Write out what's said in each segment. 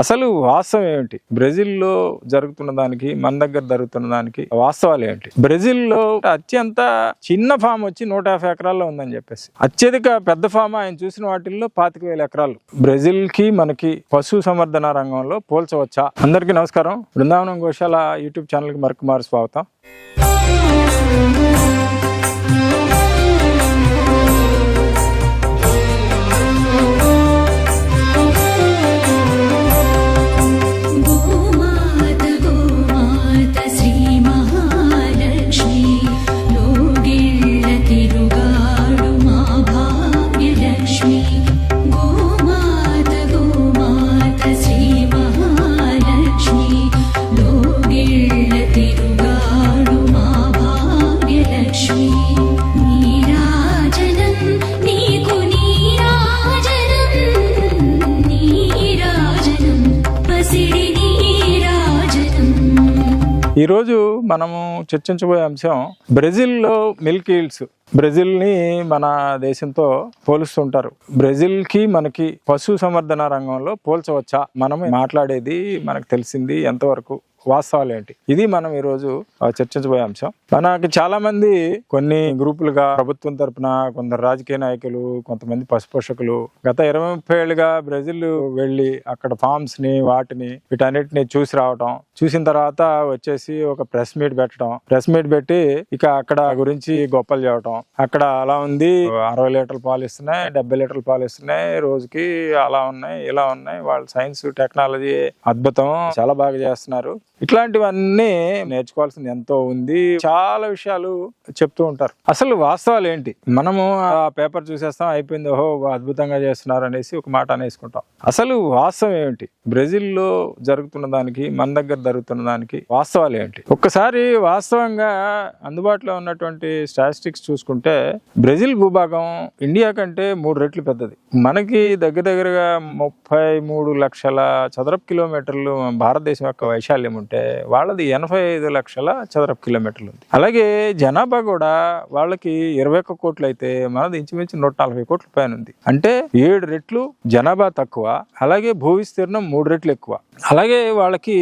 అసలు వాస్తవం ఏమిటి? బ్రెజిల్లో జరుగుతున్న దానికి మన దగ్గర జరుగుతున్న దానికి వాస్తవాలు ఏంటి? బ్రెజిల్లో అత్యంత చిన్న ఫామ్ వచ్చి 150 ఎకరాల్లో ఉందని చెప్పేసి, అత్యధిక పెద్ద ఫామ్ ఆయన చూసిన వాటిల్లో 25,000 ఎకరాలు. బ్రెజిల్ కి మనకి పశు సంవర్ధన రంగంలో పోల్చవచ్చా? అందరికీ నమస్కారం. బృందావనం గోశాల యూట్యూబ్ ఛానల్ కి మరొకమారు స్వాగతం. ఈరోజు మనము చర్చించబోయే అంశం బ్రెజిల్లో మిల్క్ ఈల్డ్స్. బ్రెజిల్ ని మన దేశంతో పోలుస్తుంటారు. బ్రెజిల్ కి మనకి పశు సంవర్ధన రంగంలో పోల్చవచ్చా? మనం మాట్లాడేది మనకు తెలిసింది ఎంతవరకు, వాస్తవాలు ఏంటి, ఇది మనం ఈరోజు చర్చించబోయే అంశం. మనకి చాలా మంది కొన్ని గ్రూపులుగా, ప్రభుత్వం తరపున కొందరు రాజకీయ నాయకులు, కొంతమంది పశుపోషకులు గత 20-30 ఏళ్ళుగా బ్రెజిల్ వెళ్ళి అక్కడ ఫార్మ్స్ ని వాటిని వీటన్నిటిని చూసి రావటం, చూసిన తర్వాత వచ్చేసి ఒక ప్రెస్ మీట్ పెట్టడం, ప్రెస్ మీట్ పెట్టి ఇక అక్కడ గురించి గొప్పలు చెప్పడం. అక్కడ అలా ఉంది, 60 లీటర్ల పాలు ఇస్తున్నాయి, 70 లీటర్ల పాలు ఇస్తున్నాయి రోజుకి, అలా ఉన్నాయి, ఇలా ఉన్నాయి, వాళ్ళ సైన్స్ టెక్నాలజీ అద్భుతం, చాలా బాగా చేస్తున్నారు. ఇట్లాంటివన్నీ నేర్చుకోవాల్సింది ఎంతో ఉంది. చాలా విషయాలు చెప్తూ ఉంటారు. అసలు వాస్తవాలు ఏంటి? మనము ఆ పేపర్ చూసేస్తాం, అయిపోయింది, ఓహో అద్భుతంగా చేస్తున్నారు అనేసి ఒక మాట అనేసుకుంటాం. అసలు వాస్తవం ఏమిటి? బ్రెజిల్లో జరుగుతున్న దానికి మన దగ్గర జరుగుతున్న దానికి వాస్తవాలు ఏంటి? ఒక్కసారి వాస్తవంగా అందుబాటులో ఉన్నటువంటి స్టాటిస్టిక్స్ చూసుకుంటే బ్రెజిల్ భూభాగం ఇండియా కంటే 3 రెట్లు పెద్దది. మనకి దగ్గరగా 33 లక్షల చదరపు కిలోమీటర్లు భారతదేశం యొక్క వైశాల్యం ఉంటే వాళ్ళది 85 లక్షల చదరపు కిలోమీటర్లు ఉంది. అలాగే జనాభా కూడా వాళ్ళకి 21 కోట్లు అయితే మనది ఇంచుమించు 140 కోట్ల పైన ఉంది. అంటే 7 రెట్లు జనాభా తక్కువ, అలాగే భూ విస్తీర్ణం 3 రెట్లు ఎక్కువ. అలాగే వాళ్ళకి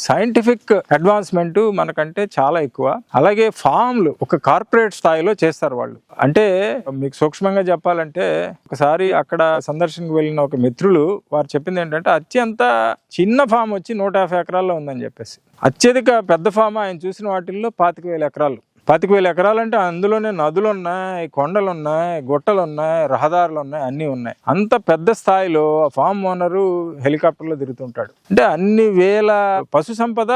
సైంటిఫిక్ అడ్వాన్స్మెంట్ మనకంటే చాలా ఎక్కువ. అలాగే ఫామ్లు ఒక కార్పొరేట్ స్థాయిలో చేస్తారు వాళ్ళు. అంటే మీకు సూక్ష్మంగా చెప్పాలంటే, ఒకసారి అక్కడ సందర్శనకు వెళ్ళిన ఒక మిత్రులు వారు చెప్పింది ఏంటంటే, అత్యంత చిన్న ఫామ్ వచ్చి 150 ఎకరాల్లో ఉందని చెప్పేసి, అత్యధిక పెద్ద ఫామ్ ఆయన చూసిన వాటిల్లో 25,000 ఎకరాలు. 25,000 ఎకరాలు అంటే అందులోనే నదులు ఉన్నాయి, కొండలు ఉన్నాయి, గుట్టలు ఉన్నాయి, రహదారులు ఉన్నాయి, అన్నీ ఉన్నాయి. అంత పెద్ద స్థాయిలో ఫామ్ ఓనరు హెలికాప్టర్లో తిరుగుతుంటాడు. అంటే అన్ని వేల పశు సంపద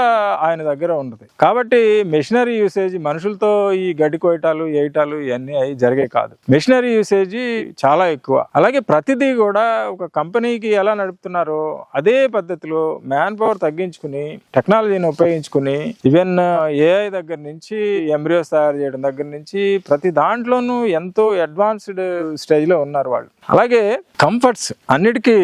ఆయన దగ్గర ఉన్నది. కాబట్టి మెషినరీ యూసేజ్, మనుషులతో ఈ గడ్డి కోయటాలు, ఏయటాలు ఇవన్నీ అవి జరిగే కాదు. మెషినరీ యూసేజ్ చాలా ఎక్కువ. అలాగే ప్రతిదీ కూడా ఒక కంపెనీకి ఎలా నడుపుతున్నారో అదే పద్ధతిలో మ్యాన్ పవర్ తగ్గించుకుని, టెక్నాలజీని ఉపయోగించుకుని, ఈవెన్ ఏఐ దగ్గర నుంచి ఎంబ్రియో తయారు చేయడం దగ్గర నుంచి ప్రతి దాంట్లోనూ ఎంతో అడ్వాన్స్డ్ స్టేజ్ లో ఉన్నారు వాళ్ళు. అలాగే కంఫర్ట్స్ అన్నిటికీ,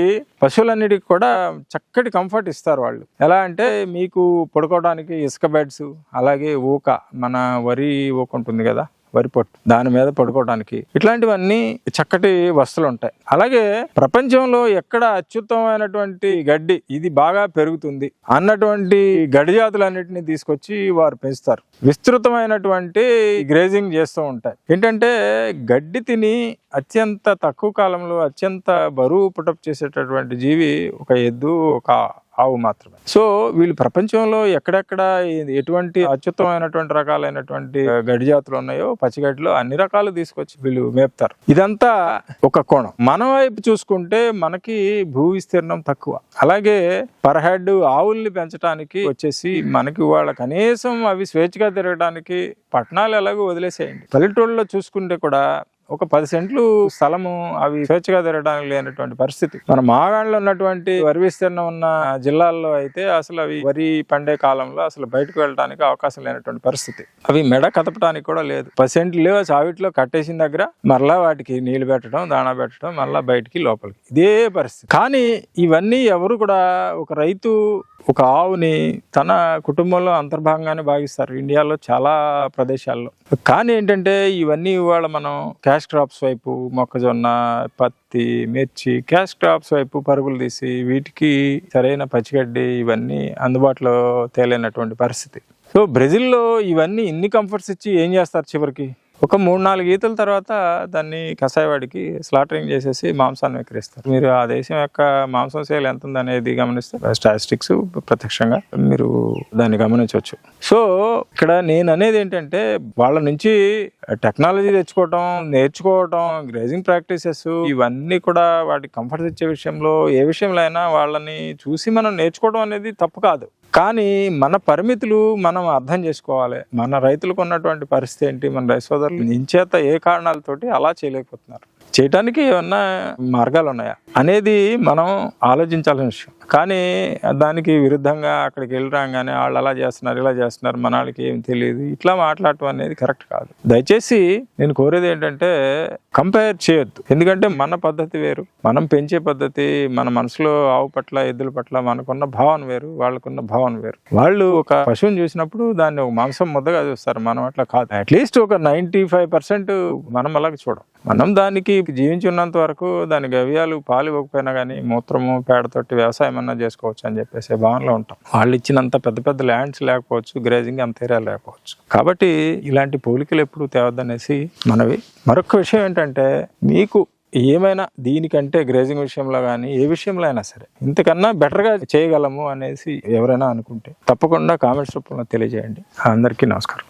పశువులన్నిటికీ కూడా చక్కటి కంఫర్ట్ ఇస్తారు వాళ్ళు. ఎలా అంటే మీకు పడుకోవడానికి ఇసుక బెడ్స్, అలాగే ఊక, మన వరి ఊక ఉంటుంది కదా, వరి పొట్టు, దాని మీద పడుకోవడానికి ఇట్లాంటివన్నీ చక్కటి వస్తువులు ఉంటాయి. అలాగే ప్రపంచంలో ఎక్కడ అత్యుత్తమైనటువంటి గడ్డి ఇది బాగా పెరుగుతుంది అన్నటువంటి గడ్డి జాతులన్నిటిని తీసుకొచ్చి వారు పెంచుతారు. విస్తృతమైనటువంటి గ్రేజింగ్ చేస్తూ ఉంటాయి. ఏంటంటే గడ్డి తిని అత్యంత తక్కువ కాలంలో అత్యంత బరువు పుటప్ చేసేటటువంటి జీవి ఒక ఎద్దు, ఒక ఆవు మాత్రమే. సో వీళ్ళు ప్రపంచంలో ఎక్కడెక్కడ ఎటువంటి అత్యుత్తమైనటువంటి రకాలైనటువంటి గడ్డి జాతులు ఉన్నాయో, పచ్చిగడ్డిలో అన్ని రకాలు తీసుకొచ్చి వీళ్ళు మేపుతారు. ఇదంతా ఒక కోణం. మన వైపు చూసుకుంటే మనకి భూ విస్తీర్ణం తక్కువ. అలాగే పర్ హెడ్ ఆవుల్ని పెంచడానికి వచ్చేసి మనకి వాళ్ళ కనీసం అవి స్వేచ్ఛగా తిరగడానికి పట్టణాలు ఎలాగో వదిలేసేయండి. పల్లెటూళ్ళలో చూసుకుంటే కూడా ఒక 10 సెంట్లు స్థలము అవి స్వేచ్ఛగా తిరగడానికి లేనటువంటి పరిస్థితి. మన మాగాణ్లో ఉన్నటువంటి వరి విస్తీర్ణం ఉన్న జిల్లాల్లో అయితే అసలు అవి వరి పండే కాలంలో అసలు బయటకు వెళ్ళడానికి అవకాశం లేనటువంటి పరిస్థితి. అవి మెడ కదపడానికి కూడా లేదు. 10 సెంట్లు లేవు, చావిట్లో కట్టేసిన దగ్గర మరలా వాటికి నీళ్లు పెట్టడం, దాణా పెట్టడం, మరలా బయటికి లోపలికి, ఇదే పరిస్థితి. కానీ ఇవన్నీ ఎవరు కూడా, ఒక రైతు ఒక ఆవుని తన కుటుంబంలో అంతర్భాగంగానే భావిస్తారు ఇండియాలో చాలా ప్రదేశాల్లో. కానీ ఏంటంటే ఇవన్నీ ఇవాళ మనం క్యాష్ క్రాప్స్ వైపు మొక్కజొన్న, పత్తి, మిర్చి క్యాష్ క్రాప్స్ వైపు పరుగులు తీసి వీటికి సరైన పచ్చిగడ్డి ఇవన్నీ అందుబాటులో తేలేనటువంటి పరిస్థితి. సో బ్రెజిల్లో ఇవన్నీ ఇన్ని కంఫర్ట్స్ ఇచ్చి ఏం చేస్తారు చివరికి? ఒక 3-4 ఈతల తర్వాత దాన్ని కషాయవాడికి స్లాటరింగ్ చేసేసి మాంసాన్ని విక్రయిస్తారు. మీరు ఆ దేశం యొక్క మాంసం సేల్ ఎంత ఉందనేది గమనిస్తే స్టాటిస్టిక్స్ ప్రత్యక్షంగా మీరు దాన్ని గమనించవచ్చు. సో ఇక్కడ నేను అనేది ఏంటంటే వాళ్ళ నుంచి టెక్నాలజీ తెచ్చుకోవటం, నేర్చుకోవటం, గ్రేజింగ్ ప్రాక్టీసెస్ ఇవన్నీ కూడా వాటి కంఫర్ట్స్ ఇచ్చే విషయంలో ఏ విషయంలో అయినా వాళ్ళని చూసి మనం నేర్చుకోవడం అనేది తప్పు కాదు. కానీ మన పరిమితులు మనం అర్థం చేసుకోవాలి. మన రైతులకు ఉన్నటువంటి పరిస్థితి ఏంటి, మన రైతు సోదరులు ఇంచేత ఏ కారణాలతోటి అలా చేయలేకపోతున్నారు, చేయటానికి ఏమన్నా మార్గాలు ఉన్నాయా అనేది మనం ఆలోచించాల్సిన విషయం. కానీ దానికి విరుద్ధంగా అక్కడికి వెళ్ళి రాగానే వాళ్ళు అలా చేస్తున్నారు, ఇలా చేస్తున్నారు, మన వాళ్ళకి ఏం తెలియదు, ఇట్లా మాట్లాడటం అనేది కరెక్ట్ కాదు. దయచేసి నేను కోరేది ఏంటంటే కంపేర్ చేయొద్దు. ఎందుకంటే మన పద్ధతి వేరు, మనం పెంచే పద్ధతి, మన మనసులో ఆవు పట్ల, ఎద్దుల పట్ల మనకున్న భావన వేరు, వాళ్ళకున్న భావన వేరు. వాళ్ళు ఒక పశువుని చూసినప్పుడు దాన్ని ఒక మాంసం ముద్దగా చూస్తారు, మనం అట్లా కాదు. అట్లీస్ట్ ఒక 95% మనం అలాగే చూడం. మనం దానికి జీవించి ఉన్నంత వరకు దాని గవ్యాలు పాలు ఇవ్వకపోయినా కానీ మూత్రము పేడతోటి వ్యవసాయం అన్నా చేసుకోవచ్చు అని చెప్పేసి భావనలో ఉంటాం. వాళ్ళు ఇచ్చినంత పెద్ద పెద్ద ల్యాండ్స్ లేకపోవచ్చు, గ్రేజింగ్ అంత ఏరియా లేకపోవచ్చు. కాబట్టి ఇలాంటి పోలికలు ఎప్పుడు తేవద్దనేసి మనవి. మరొక విషయం ఏంటంటే మీకు ఏమైనా దీనికంటే గ్రేజింగ్ విషయంలో కానీ ఏ విషయంలో అయినా సరే ఇంతకన్నా బెటర్గా చేయగలము అనేసి ఎవరైనా అనుకుంటే తప్పకుండా కామెంట్స్ రూపంలో తెలియజేయండి. అందరికీ నమస్కారం.